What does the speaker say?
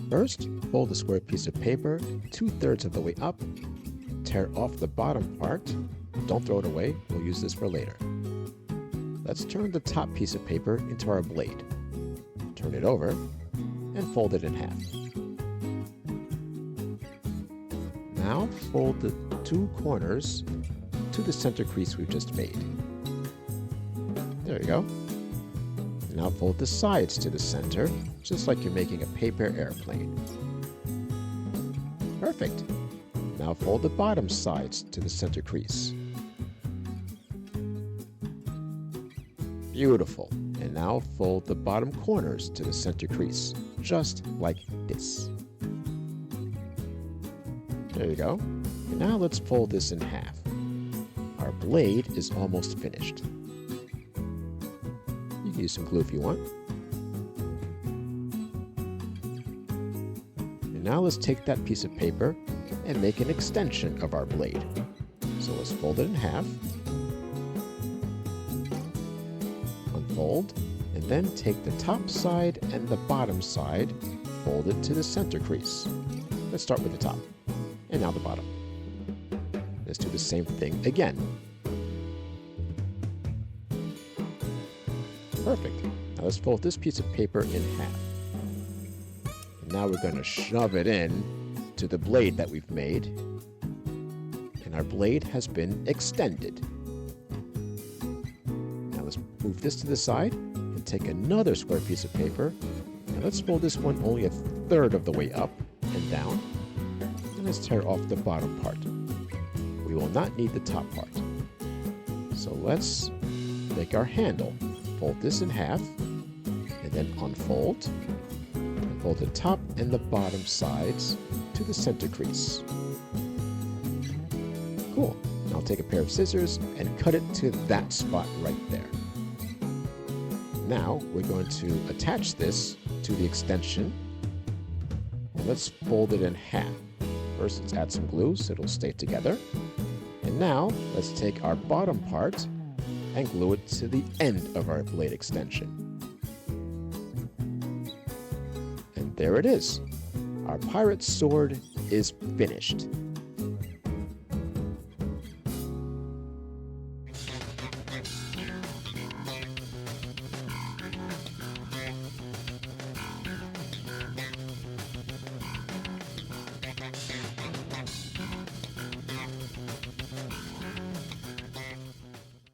First, fold the square piece of paper 2/3 of the way up, tear off the bottom part. Don't throw it away, we'll use this for later. Let's turn the top piece of paper into our blade. Turn it over and fold it in half. Now fold the two corners to the center crease we've just made. There you go. Now fold the sides to the center, just like you're making a paper airplane. Perfect. Now fold the bottom sides to the center crease. Beautiful. And now fold the bottom corners to the center crease, just like this. There you go. And now let's fold this in half. Our blade is almost finished. You can use some glue if you want. And now let's take that piece of paper and make an extension of our blade. So let's fold it in half. Unfold, and then take the top side and the bottom side, fold it to the center crease. Let's start with the top, and now the bottom. Let's do the same thing again. Perfect. Now let's fold this piece of paper in half. And now we're going to shove it in to the blade that we've made. And our blade has been extended. Now let's move this to the side and take another square piece of paper. And let's fold this one only 1/3 of the way up and down. And let's tear off the bottom part. We will not need the top part. So let's make our handle. Fold this in half, and then unfold, and fold the top and the bottom sides to the center crease. Cool. Now take a pair of scissors and cut it to that spot right there. Now we're going to attach this to the extension, and let's fold it in half. First, let's add some glue so it'll stay together. And now let's take our bottom part and glue it to the end of our blade extension. And there it is. Our pirate sword is finished.